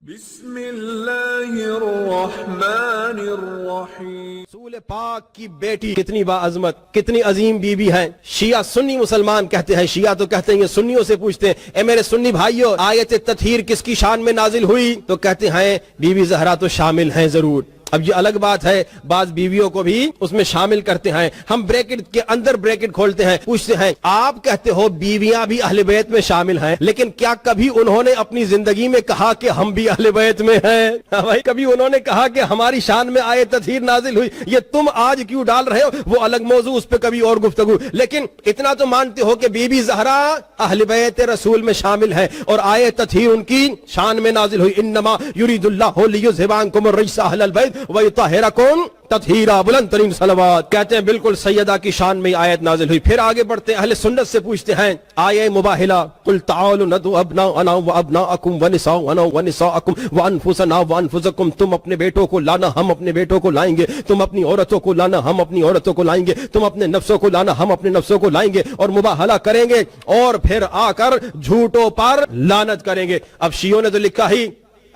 بسم اللہ الرحمن الرحیم۔ رسول پاک کی بیٹی کتنی باعظمت، کتنی عظیم بی بی ہیں۔ شیعہ سنی مسلمان کہتے ہیں، شیعہ تو کہتے ہیں، یہ سنیوں سے پوچھتے ہیں اے میرے سنی بھائیو، آیت تطہیر کس کی شان میں نازل ہوئی؟ تو کہتے ہیں بی بی زہرا تو شامل ہیں ضرور۔ اب یہ الگ بات ہے، بعض بیویوں کو بھی اس میں شامل کرتے ہیں۔ ہم بریکٹ کے اندر بریکٹ کھولتے ہیں، پوچھتے ہیں آپ کہتے ہو بیویاں بھی اہل بیت میں شامل ہیں، لیکن کیا کبھی انہوں نے اپنی زندگی میں کہا کہ ہم بھی اہل بیت میں ہیں؟ بھائی کبھی انہوں نے کہا کہ ہماری شان میں آیت تطہیر نازل ہوئی؟ یہ تم آج کیوں ڈال رہے ہو وہ الگ موضوع، اس پہ کبھی اور گفتگو۔ لیکن اتنا تو مانتے ہو کہ بی بی زہرا اہل بیت رسول میں شامل ہے اور آیت تطہیر ان کی شان میں نازل ہوئی۔ انما یرید اللہ لیذھب عنکم الرجس اہل البیت وَيُطَهِّرَكُمْ تطہیرا، بلند ترین صلوات۔ کہتے ہیں بالکل سیدہ کی شان میں آیت نازل ہوئی۔ پھر آگے بڑھتے ہیں، اہل سنت سے پوچھتے ہیں آیہ مباہلہ قُلْ تَعَالُوا نَدْعُوا أَبْنَاءَنَا وَأَبْنَاءَكُمْ وَنِسَاءَنَا وَنِسَاءَكُمْ وَأَنفُسَنَا وَأَنفُسَكُمْ، تم اپنے بیٹوں کو لانا ہم اپنے بیٹوں کو لائیں گے، تم اپنی عورتوں کو لانا ہم اپنی عورتوں کو لائیں گے، تم اپنے نفسوں کو لانا ہم اپنے نفسوں کو لائیں گے، اور مباہلہ کریں گے اور پھر آ کر جھوٹوں پر لعنت کریں گے۔ اب شیعوں نے تو لکھا ہی،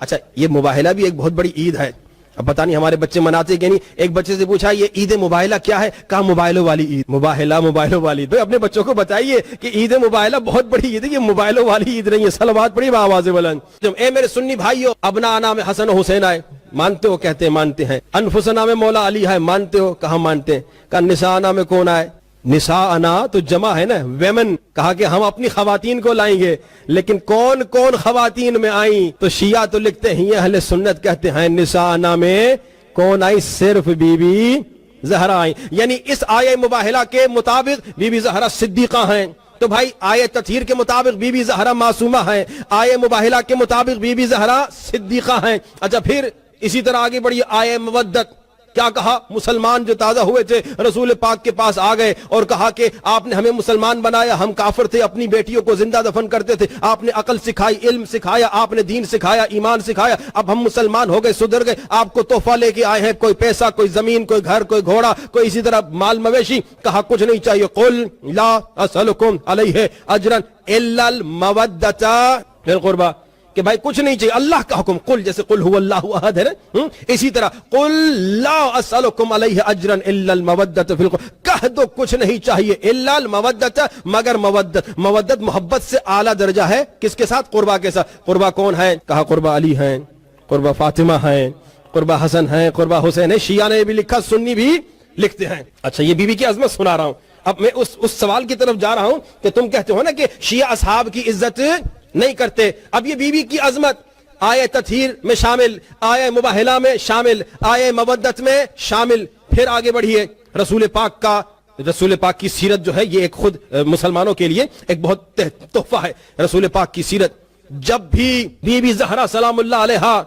اچھا یہ مباہلہ بھی ایک بہت بڑی عید ہے، اب پتہ نہیں ہمارے بچے مناتے کہ نہیں۔ ایک بچے سے پوچھا یہ عید مباہلہ کیا ہے؟ کہا موبائلوں والی عید۔ موبائلوں والی عید۔ بھئی اپنے بچوں کو بتائیے کہ عید مباہلہ بہت بڑی عید ہے، یہ موبائلوں والی عید نہیں ہے۔ صلوات پڑھی بآواز بلند۔ جب اے میرے سنی بھائیو، ابناءنا میں حسن و حسین آئے، مانتے ہو؟ کہتے ہیں مانتے ہیں۔ انفسنا میں مولا علی ہے، مانتے ہو؟ کہاں مانتے ہیں۔ کہا نساءنا میں کون آئے؟ نساءنا تو جمع ہے نا، ویمن، کہا کہ ہم اپنی خواتین کو لائیں گے، لیکن کون کون خواتین میں آئیں؟ تو شیعہ تو لکھتے ہیں، اہل سنت کہتے ہیں نساءنا میں کون آئی؟ صرف بی بی زہرا آئیں، یعنی اس آیہ مباہلہ کے مطابق بی بی زہرا صدیقہ ہیں۔ تو بھائی آیت تطہیر کے مطابق بی بی زہرا معصومہ ہیں، آیہ مباہلہ کے مطابق بی بی زہرا صدیقہ ہیں۔ اچھا پھر اسی طرح آگے بڑھیے، آیہ مودت کیا کہا؟ مسلمان جو تازہ ہوئے تھے رسول پاک کے پاس آ گئے اور کہا کہ آپ نے ہمیں مسلمان بنایا، ہم کافر تھے، اپنی بیٹیوں کو زندہ دفن کرتے تھے، آپ نے عقل سکھائی، علم سکھایا، آپ نے دین سکھایا، ایمان سکھایا، اب ہم مسلمان ہو گئے، سدھر گئے، آپ کو تحفہ لے کے آئے ہیں، کوئی پیسہ، کوئی زمین، کوئی گھر، کوئی گھوڑا، کوئی اسی طرح مال مویشی۔ کہا کچھ نہیں چاہیے، قل لا اسألکم علیہ اجرا الا المودۃ فی القربى، کہ بھائی کچھ نہیں چاہیے، اللہ کا حکم، قل جیسے قل هو اللہ احد ہے نا، اسی طرح قل لا اسألکم علیہ اجرا الا المودۃ فی القربى، کہہ دو کچھ نہیں چاہیے الا المودۃ، مگر مودت۔ مودت محبت سے اعلیٰ درجہ ہے، کس کے ساتھ؟ قربا کے ساتھ۔ قربا کون ہے؟ کہا قربا علی ہیں، قربا فاطمہ ہیں، قربا حسن ہیں، قربا حسین ہے۔ شیعہ نے بھی لکھا، سنی بھی لکھتے ہیں۔ اچھا یہ بی بی کی عظمت سنا رہا ہوں، اب میں اس سوال کی طرف جا رہا ہوں کہ تم کہتے ہو نا کہ شیعہ اصحاب کی عزت نہیں کرتے۔ اب یہ بی بی کی عظمت آیہ تطہیر میں شامل، آیہ مباہلہ میں شامل، آیہ مودت میں شامل۔ پھر آگے بڑھیے، رسول پاک کی سیرت جو ہے یہ ایک خود مسلمانوں کے لیے ایک بہت تحفہ ہے۔ رسول پاک کی سیرت، جب بھی بی بی زہرا سلام اللہ علیہا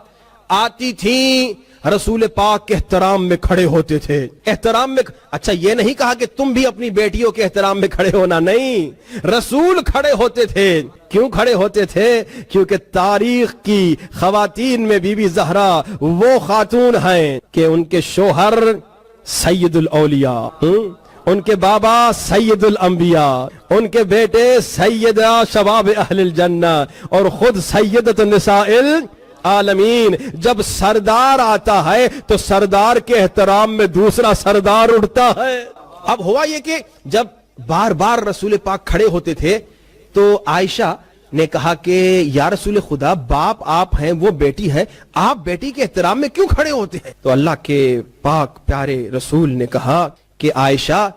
آتی تھیں رسول پاک کے احترام میں کھڑے ہوتے تھے۔ احترام میں، اچھا یہ نہیں کہا کہ تم بھی اپنی بیٹیوں کے احترام میں کھڑے ہونا، نہیں، رسول کھڑے ہوتے تھے۔ کیوں کھڑے ہوتے تھے؟ کیونکہ تاریخ کی خواتین میں بی بی زہرا وہ خاتون ہیں کہ ان کے شوہر سید الاولیاء، ان کے بابا سید الانبیاء، ان کے بیٹے سیدہ شباب اہل الجنہ، اور خود سیدۃ نساء عالمین۔ جب سردار آتا ہے تو سردار کے احترام میں دوسرا سردار اٹھتا ہے۔ اب ہوا یہ کہ جب بار بار رسول پاک کھڑے ہوتے تھے تو عائشہ نے کہا کہ یا رسول خدا، باپ آپ ہیں، وہ بیٹی ہے، آپ بیٹی کے احترام میں کیوں کھڑے ہوتے ہیں؟ تو اللہ کے پاک پیارے رسول نے کہا کہ عائشہ،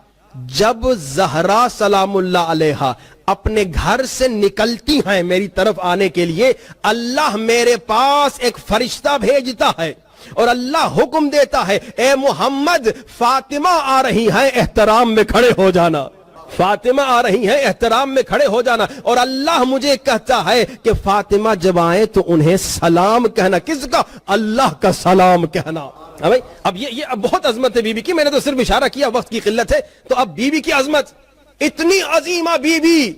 جب زہرا سلام اللہ علیہا اپنے گھر سے نکلتی ہیں میری طرف آنے کے لیے، اللہ میرے پاس ایک فرشتہ بھیجتا ہے اور اللہ حکم دیتا ہے، اے محمد فاطمہ آ رہی ہیں، احترام میں کھڑے ہو جانا۔ فاطمہ آ رہی ہیں، احترام میں کھڑے ہو جانا۔ اور اللہ مجھے کہتا ہے کہ فاطمہ جب آئیں تو انہیں سلام کہنا۔ کس کا؟ اللہ کا سلام کہنا۔ اب یہ بہت عظمت ہے بی بی کی، میں نے تو صرف اشارہ کیا، وقت کی قلت ہے۔ تو اب بی بی کی عظمت، اتنی عظیمہ بی بی،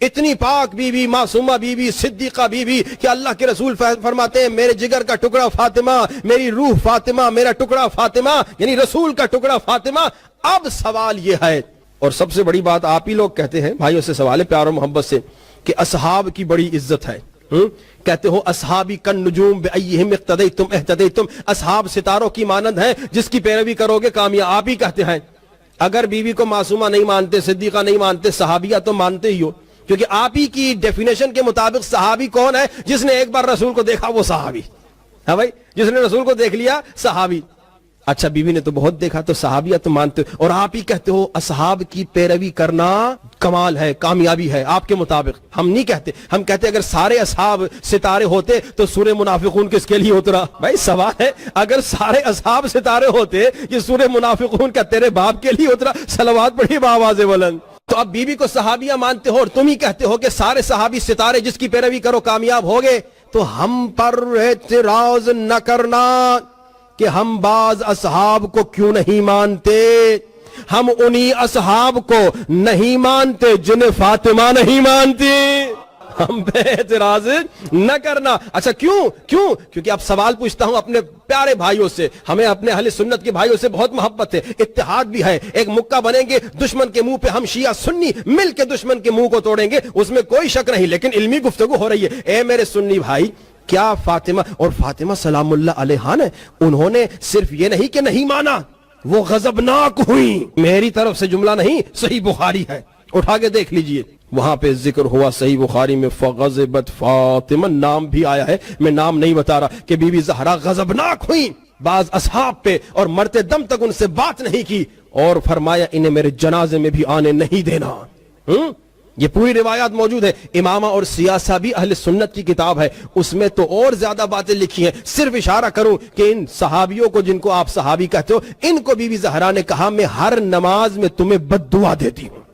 اتنی پاک بی بی، معصومہ بی بی، صدیقہ بی بی کہ اللہ کے رسول فرماتے ہیں میرے جگر کا ٹکڑا فاطمہ، میری روح فاطمہ، میرا ٹکڑا فاطمہ، یعنی رسول کا ٹکڑا فاطمہ۔ اب سوال یہ ہے، اور سب سے بڑی بات آپ ہی لوگ کہتے ہیں، بھائیوں سے سوال ہے پیار و محبت سے، کہ اصحاب کی بڑی عزت ہے، کہتے ہو اصحابی کن نجوم بأیہم اقتدیتم اہتدیتم، اصحاب ستاروں کی مانند ہیں جس کی پیروی کرو گے کامیاب. آپ ہی کہتے ہیں اگر بیوی کو معصومہ نہیں مانتے، صدیقہ نہیں مانتے، صحابیہ تو مانتے ہی ہو، کیونکہ آپ ہی کی ڈیفینیشن کے مطابق صحابی کون ہے؟ جس نے ایک بار رسول کو دیکھا وہ صحابی. ہاں بھائی، جس نے رسول کو دیکھ لیا صحابی. اچھا بیوی نے تو بہت دیکھا تو صحابیہ تو مانتے ہو، اور آپ ہی کہتے ہو اصحاب کی پیروی کرنا کمال ہے، کامیابی ہے آپ کے مطابق. ہم نہیں کہتے، ہم کہتے اگر سارے اصحاب ستارے ہوتے تو سورہ منافقون کس کے لیے اترا؟ بھائی سوال ہے، اگر سارے اصحاب ستارے ہوتے یہ سورہ منافقون کا تیرے باپ کے لیے اترا؟ صلوات پڑھی بآواز بلند. تو اب بیوی کو صحابیہ مانتے ہو اور تم ہی کہتے ہو کہ سارے صحابی ستارے جس کی پیروی کرو کامیاب ہوگے، تو ہم پر اعتراض نہ کرنا کہ ہم بعض اصحاب کو کیوں نہیں مانتے. ہم انہی اصحاب کو نہیں مانتے جنہیں فاطمہ نہیں مانتی. ہم پہ اعتراض نہ کرنا. اچھا کیوں؟ کیونکہ اب سوال پوچھتا ہوں اپنے پیارے بھائیوں سے. ہمیں اپنے اہل سنت کے بھائیوں سے بہت محبت ہے، اتحاد بھی ہے. ایک مکہ بنیں گے دشمن کے منہ پہ، ہم شیعہ سنی مل کے دشمن کے منہ کو توڑیں گے، اس میں کوئی شک نہیں، لیکن علمی گفتگو ہو رہی ہے. اے میرے سنی بھائی، کیا فاطمہ اور فاطمہ سلام اللہ علیہا نے انہوں نے صرف یہ نہیں کہ نہیں مانا، وہ غضبناک ہوئی. میری طرف سے جملہ نہیں، صحیح بخاری ہے، اٹھا کے دیکھ لیجئے. وہاں پہ ذکر ہوا صحیح بخاری میں فغضبت فاطمہ، نام بھی آیا ہے، میں نام نہیں بتا رہا، کہ بی بی زہرا غضبناک ہوئی بعض اصحاب پہ اور مرتے دم تک ان سے بات نہیں کی، اور فرمایا انہیں میرے جنازے میں بھی آنے نہیں دینا. یہ پوری روایات موجود ہے. امامہ اور سیاسہ بھی اہل سنت کی کتاب ہے، اس میں تو اور زیادہ باتیں لکھی ہیں. صرف اشارہ کروں کہ ان صحابیوں کو جن کو آپ صحابی کہتے ہو، ان کو بی بی زہرا نے کہا میں ہر نماز میں تمہیں بد دعا دیتی ہوں.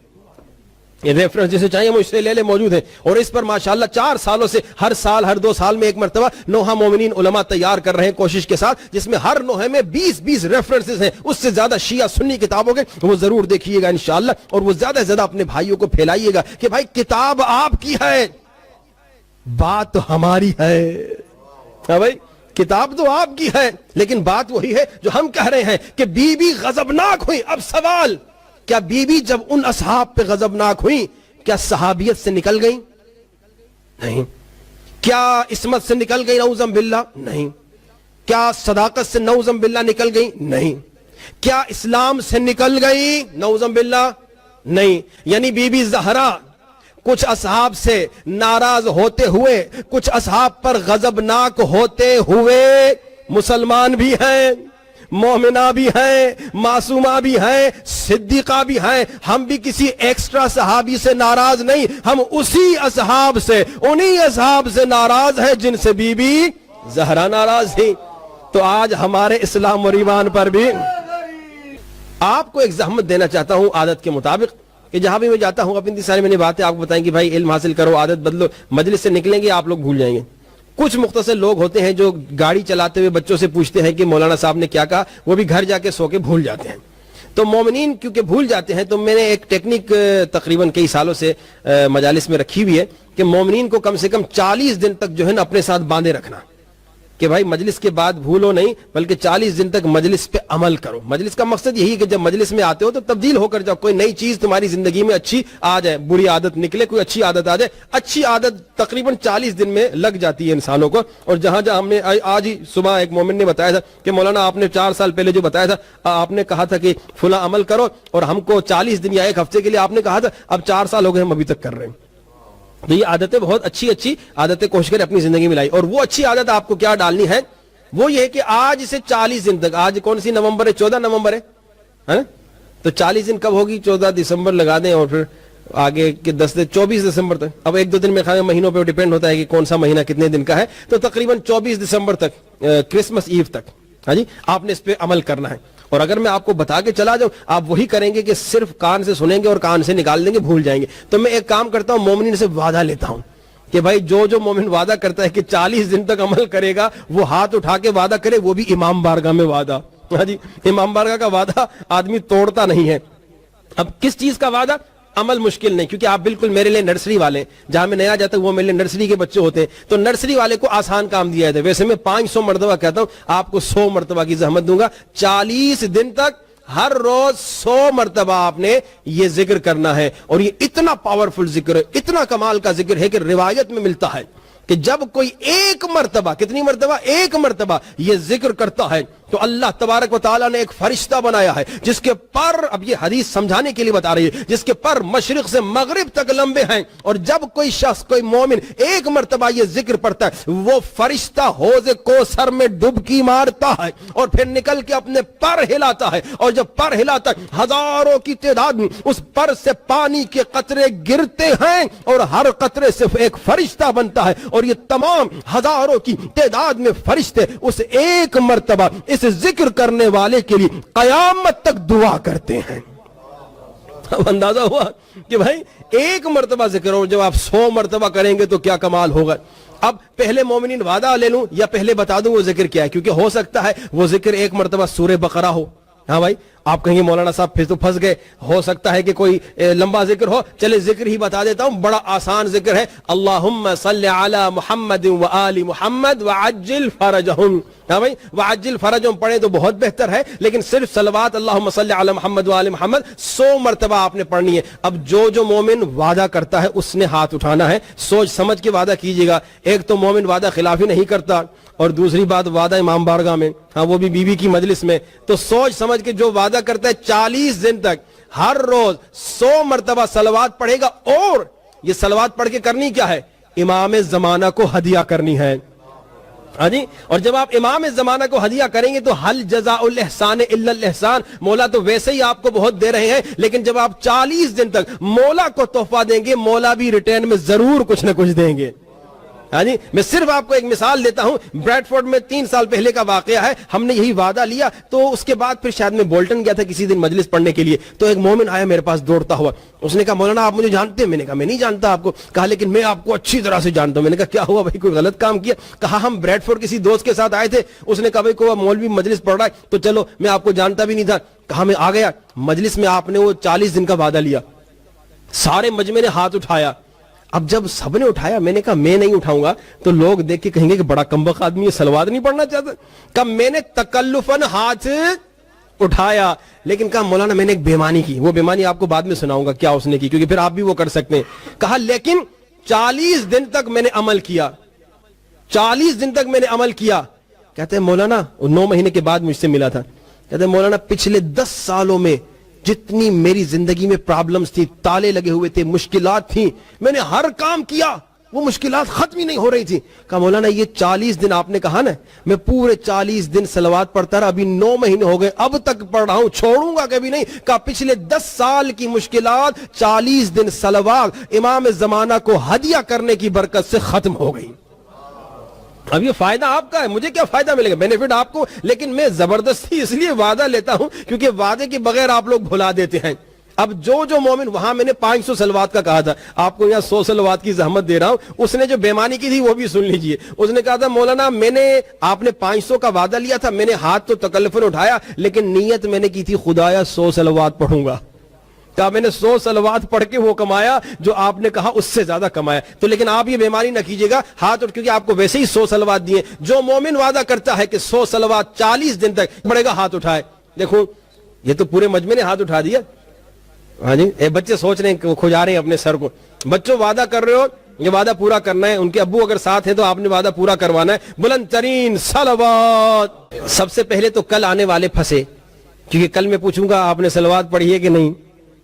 یہ ریفرنس جسے چاہیے مجھ سے لے لے، موجود ہے. اور اس پر ماشاءاللہ 4 سالوں سے ہر سال ہر 2 سال میں ایک مرتبہ نوحہ مومنین علماء تیار کر رہے ہیں کوشش کے ساتھ، جس میں ہر نوحے میں 20 ریفرنسز ہیں. اس سے زیادہ شیعہ سنی کتابوں کے وہ ضرور دیکھیے گا انشاءاللہ، اور وہ زیادہ سے زیادہ اپنے بھائیوں کو پھیلائیے گا کہ بھائی کتاب آپ کی ہے، بات تو ہماری ہے. ہاں بھائی، کتاب تو آپ کی ہے لیکن بات وہی ہے جو ہم کہہ رہے ہیں کہ بی بی غضبناک ہوئی. اب سوال، کیا بی بی جب ان اصحاب پہ غضبناک ہوئی کیا صحابیت سے نکل گئی؟ نہیں. کیا عصمت سے نکل گئی؟ نعوذ باللہ نہیں. کیا صداقت سے نعوذ باللہ نکل گئی؟ نہیں. کیا اسلام سے نکل گئی؟ نعوذ باللہ نہیں. یعنی بی بی زہرا کچھ اصحاب سے ناراض ہوتے ہوئے، کچھ اصحاب پر غضبناک ہوتے ہوئے مسلمان بھی ہیں، مومنہ بھی ہیں، معصومہ بھی ہیں، صدیقہ بھی ہیں. ہم بھی کسی ایکسٹرا صحابی سے ناراض نہیں، ہم اسی اصحاب سے، انہی اصحاب سے ناراض ہیں جن سے بی بی زہرا ناراض تھی. تو آج ہمارے اسلام اور ایمان پر بھی آپ کو ایک زحمت دینا چاہتا ہوں عادت کے مطابق، کہ جہاں بھی میں جاتا ہوں اپنی ساری میں نے باتیں آپ کو بتائیں کہ بھائی علم حاصل کرو، عادت بدلو. مجلس سے نکلیں گے آپ لوگ بھول جائیں گے. کچھ مختصر لوگ ہوتے ہیں جو گاڑی چلاتے ہوئے بچوں سے پوچھتے ہیں کہ مولانا صاحب نے کیا کہا، وہ بھی گھر جا کے سو کے بھول جاتے ہیں. تو مومنین کیونکہ بھول جاتے ہیں، تو میں نے ایک ٹیکنیک تقریباً کئی سالوں سے مجالس میں رکھی ہوئی ہے کہ مومنین کو کم سے کم 40 دن تک جو ہے نا اپنے ساتھ باندھے رکھنا، کہ بھائی مجلس کے بعد بھولو نہیں بلکہ 40 دن تک مجلس پہ عمل کرو. مجلس کا مقصد یہی ہے کہ جب مجلس میں آتے ہو تو تبدیل ہو کر جاؤ، کوئی نئی چیز تمہاری زندگی میں اچھی آ جائے، بری عادت نکلے کوئی اچھی عادت آ جائے. اچھی عادت تقریباً 40 دن میں لگ جاتی ہے انسانوں کو. اور جہاں ہم نے آج ہی صبح ایک مومن نے بتایا تھا کہ مولانا آپ نے 4 سال پہلے جو بتایا تھا، آپ نے کہا تھا کہ فلاں عمل کرو، اور ہم کو 40 دن یا 1 ہفتے کے لیے آپ نے کہا تھا، اب 4 سال ہو گئے ہم ابھی تک کر رہے ہیں. تو یہ عادتیں بہت اچھی عادتیں کوشش کریں اپنی زندگی میں لائی. اور وہ اچھی عادت آپ کو کیا ڈالنی ہے؟ وہ یہ کہ آج سے 40 دن تک، آج کون سی نومبر ہے؟ 14 نومبر ہے. تو 40 دن کب ہوگی؟ 14 دسمبر لگا دیں، اور پھر آگے کے 24 دسمبر تک. اب 1-2 دن میں مہینوں پہ ڈیپینڈ ہوتا ہے کہ کون سا مہینہ کتنے دن کا ہے. تو تقریباً 24 دسمبر تک، کرسمس ایو تک، ہاں جی، آپ نے اس پہ عمل کرنا ہے. اور اگر میں آپ کو بتا کے چلا جاؤں، آپ وہی کریں گے کہ صرف کان سے سنیں گے اور کان سے نکال دیں گے، بھول جائیں گے. تو میں ایک کام کرتا ہوں، مومنین سے وعدہ لیتا ہوں کہ بھائی جو مومن وعدہ کرتا ہے کہ 40 دن تک عمل کرے گا، وہ ہاتھ اٹھا کے وعدہ کرے، وہ بھی امام بارگاہ میں وعدہ. ہاں جی، امام بارگاہ کا وعدہ آدمی توڑتا نہیں ہے. اب کس چیز کا وعدہ؟ عمل مشکل نہیں، کیونکہ آپ بالکل میرے لیے نرسری والے، جہاں میں نیا جاتا ہوں وہ میرے لیے نرسری کے بچے ہوتے ہیں. تو نرسری والے کو آسان کام دیا جاتا ہے. ویسے میں 500 مرتبہ کہتا ہوں، آپ کو 100 مرتبہ کی زحمت دوں گا. 40 دن تک ہر روز 100 مرتبہ آپ نے یہ ذکر کرنا ہے. اور یہ اتنا پاورفل ذکر ہے، اتنا کمال کا ذکر ہے کہ روایت میں ملتا ہے کہ جب کوئی ایک مرتبہ, کتنی مرتبہ, ایک مرتبہ یہ ذکر کرتا ہے تو اللہ تبارک و تعالیٰ نے ایک فرشتہ بنایا ہے جس کے پر, اب یہ حدیث سمجھانے کے لیے بتا رہی ہے, جس کے پر مشرق سے مغرب تک لمبے ہیں, اور جب کوئی شخص, کوئی مومن ایک مرتبہ یہ ذکر پڑھتا ہے, وہ فرشتہ حوض کوثر میں ڈبکی مارتا ہے اور پھر نکل کے اپنے پر ہلاتا ہے, اور جب پر ہلاتا ہے ہزاروں کی تعداد میں اس پر سے پانی کے قطرے گرتے ہیں اور ہر قطرے سے ایک فرشتہ بنتا ہے, اور یہ تمام ہزاروں کی تعداد میں فرشتے اس ایک مرتبہ اس ذکر کرنے والے کے لیے قیامت تک دعا کرتے ہیں. اب اندازہ ہوا کہ بھائی ایک مرتبہ ذکر ہو, جب آپ 100 مرتبہ کریں گے تو کیا کمال ہوگا. اب پہلے مومنین وعدہ لے لوں یا پہلے بتا دوں وہ ذکر کیا ہے, کیونکہ ہو سکتا ہے وہ ذکر ایک مرتبہ سورہ بقرہ ہو. ہاں بھائی, آپ کہیں گے مولانا صاحب پھر تو پھنس گئے, ہو سکتا ہے کہ کوئی لمبا ذکر ہو. چلے ذکر ہی بتا دیتا ہوں, بڑا آسان ذکر ہے, اللہم صلی علی محمد و آل محمد وعجل فرجہم. ہاں بھائی, وعجل فرجہم پڑھیں تو بہت بہتر ہے, لیکن صرف صلوات اللہم صلی علی محمد و آل محمد 100 مرتبہ آپ نے پڑھنی ہے. اب جو مومن وعدہ کرتا ہے اس نے ہاتھ اٹھانا ہے, سوچ سمجھ کے وعدہ کیجیے گا. ایک تو مومن وعدہ خلافی نہیں کرتا, اور دوسری بات وعدہ امام بارگاہ میں, ہاں وہ بھی بیوی کی مجلس میں. تو سوچ سمجھ کے جو وعدہ کرتا ہے 40 دن تک ہر روز 100 مرتبہ صلوات پڑھے گا, اور یہ صلوات پڑھ کے کرنی کیا ہے, امام زمانہ کو ہدیہ کرنی ہے. ہاں جی, اور جب آپ امام زمانہ کو ہدیہ کریں گے تو حل جزاء الاحسان الا الاحسان, مولا تو ویسے ہی آپ کو بہت دے رہے ہیں, لیکن جب آپ 40 دن تک مولا کو تحفہ دیں گے, مولا بھی ریٹرن میں ضرور کچھ نہ کچھ دیں گے. ہاں جی, میں صرف آپ کو ایک مثال دیتا ہوں. بریڈ فورڈ میں 3 سال پہلے کا واقعہ ہے, ہم نے یہی وعدہ لیا, تو اس کے بعد پھر شاید میں بولٹن گیا تھا کسی دن مجلس پڑھنے کے لیے, تو ایک مومن آیا میرے پاس دوڑتا ہوا. اس نے کہا مولانا آپ مجھے جانتے ہیں؟ میں نے کہا میں نہیں جانتا آپ کو. کہا لیکن میں آپ کو اچھی طرح سے جانتا ہوں. میں نے کہا کیا ہوا بھائی, کوئی غلط کام کیا؟ کہا ہم بریڈ فورڈ کسی دوست کے ساتھ آئے تھے, اس نے کہا بھائی کوئی مولوی مجلس پڑھ رہا ہے, تو چلو, میں آپ کو جانتا بھی نہیں تھا. کہا میں آ گیا مجلس میں, آپ نے وہ 40 دن کا وعدہ لیا, سارے مجمع نے ہاتھ اٹھایا. اب جب سب نے اٹھایا, میں نے کہا میں نہیں اٹھاؤں گا, تو لوگ دیکھ کے کہیں گے کہ بڑا کمبخت آدمی ہے, صلوات نہیں پڑھنا چاہتا. کہا میں نے تکلفاً ہاتھ اٹھایا, لیکن کہا مولانا میں نے ایک بیمانی کی, وہ بیمانی آپ کو بعد میں سناؤں گا کیا اس نے کی, کیونکہ پھر آپ بھی وہ کر سکتے ہیں. کہا لیکن 40 دن تک میں نے عمل کیا, 40 دن تک میں نے عمل کیا. کہتے ہیں مولانا, 9 مہینے کے بعد مجھ سے ملا تھا, کہتے ہیں مولانا پچھلے 10 سالوں میں جتنی میری زندگی میں پرابلمز تھی, تالے لگے ہوئے تھے, مشکلات تھیں, میں نے ہر کام کیا, وہ مشکلات ختم ہی نہیں ہو رہی تھی. کہا مولانا یہ 40 دن آپ نے کہا نا, میں پورے 40 دن صلوات پڑھتا رہا, ابھی 9 مہینے ہو گئے, اب تک پڑھ رہا ہوں, چھوڑوں گا کبھی نہیں. کہا پچھلے 10 سال کی مشکلات 40 دن صلوات امام زمانہ کو ہدیہ کرنے کی برکت سے ختم ہو گئی. اب یہ فائدہ آپ کا ہے, مجھے کیا فائدہ ملے گا, بینیفٹ آپ کو, لیکن میں زبردستی اس لیے وعدہ لیتا ہوں کیونکہ وعدے کے بغیر آپ لوگ بھلا دیتے ہیں. اب جو مومن, وہاں میں نے 500 صلوات کا کہا تھا, آپ کو یہاں 100 صلوات کی زحمت دے رہا ہوں. اس نے جو بیمانی کی تھی وہ بھی سن لیجئے. اس نے کہا تھا مولانا آپ نے 500 کا وعدہ لیا تھا, میں نے ہاتھ تو تکلفاً اٹھایا, لیکن نیت میں نے کی تھی خدایا 100 صلوات پڑھوں گا. کہا میں نے 100 صلوات پڑھ کے وہ کمایا جو آپ نے کہا اس سے زیادہ کمایا. تو لیکن آپ یہ بیماری نہ کیجئے گا ہاتھ اٹھ, کیونکہ آپ کو ویسے ہی 100 صلوات دیے. جو مومن وعدہ کرتا ہے کہ 100 صلوات 40 دن تک پڑھے گا, ہاتھ اٹھائے. دیکھو یہ تو پورے مجمع نے ہاتھ اٹھا دیا. ہاں جی, بچے سوچ رہے ہیں کہ وہ کھجا رہے ہیں اپنے سر کو. بچوں وعدہ کر رہے ہو, یہ وعدہ پورا کرنا ہے, ان کے ابو اگر ساتھ ہیں تو آپ نے وعدہ پورا کروانا ہے. بلند ترین صلوات. سب سے پہلے تو کل آنے والے پھنسے, کیونکہ کل میں پوچھوں گا آپ نے صلوات پڑھی ہے کہ نہیں.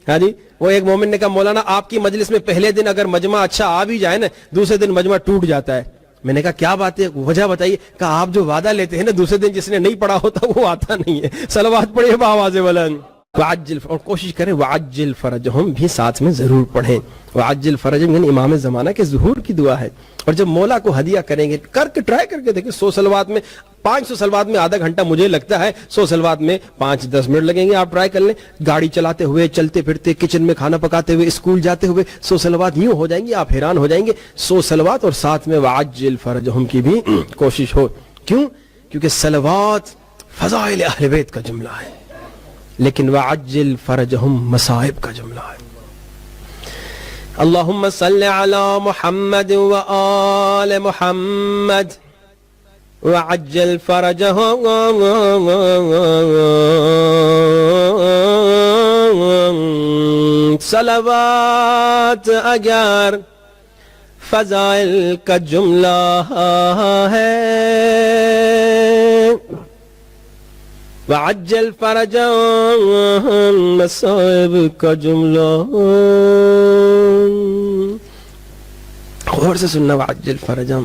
ہاں جی, وہ ایک مومن نے کہا مولانا آپ کی مجلس میں پہلے دن اگر مجمع اچھا آ بھی جائے نا, دوسرے دن مجمع ٹوٹ جاتا ہے. میں نے کہا کیا بات ہے, وجہ بتائیے. کہا آپ جو وعدہ لیتے ہیں نا, دوسرے دن جس نے نہیں پڑھا ہوتا وہ آتا نہیں ہے. صلوات پڑھیے بآواز بلند. وعجل, اور کوشش کریں وعجل فرجہم بھی ساتھ میں ضرور پڑھیں. وعجل فرجہم یعنی امام زمانہ کے ظہور کی دعا ہے. اور جب مولا کو ہدیہ کریں گے, کر کے ٹرائی کر کے دیکھیں. 100 صلوات میں 500 صلوات میں آدھا گھنٹہ مجھے لگتا ہے, 100 صلوات میں 5-10 منٹ لگیں گے. آپ ٹرائی کر لیں, گاڑی چلاتے ہوئے, چلتے پھرتے, کچن میں کھانا پکاتے ہوئے, اسکول جاتے ہوئے 100 صلوات یوں ہو جائیں گی, آپ حیران ہو جائیں گے. 100 صلوات اور ساتھ میں وعجل فرجہم کی بھی کوشش ہو. کیوں؟ کیونکہ صلوات فضائل اہل بیت کا جملہ ہے, لیکن وعجل فرجہم مصائب کا جملہ ہے. اللہم صلی علی محمد وآل محمد وعجل فرجہم. صلوات اگر فضائل کا جملہ ہے وعجل فرجا مصائب کا جملہ. غور سے سننا وعجل فرجا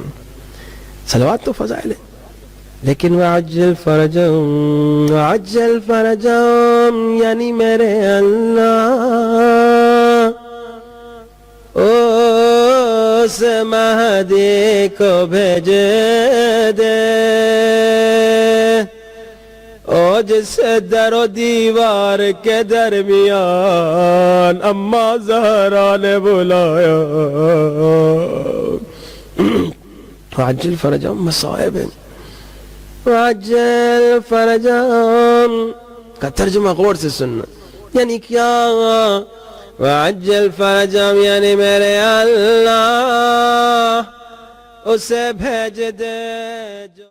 صلوات تو فضائل ہے لیکن وعجل فرجا وعجل فرجا یعنی میرے اللہ اس مہدی کو بھیج دے اور جس در و دیوار کے درمیان اما زہرا نے بلایا. وعجل فرجا مصائب وعجل فرجا کا ترجمہ غور سے سننا یعنی کیا وعجل فرجا یعنی میرے اللہ اسے بھیج دے جو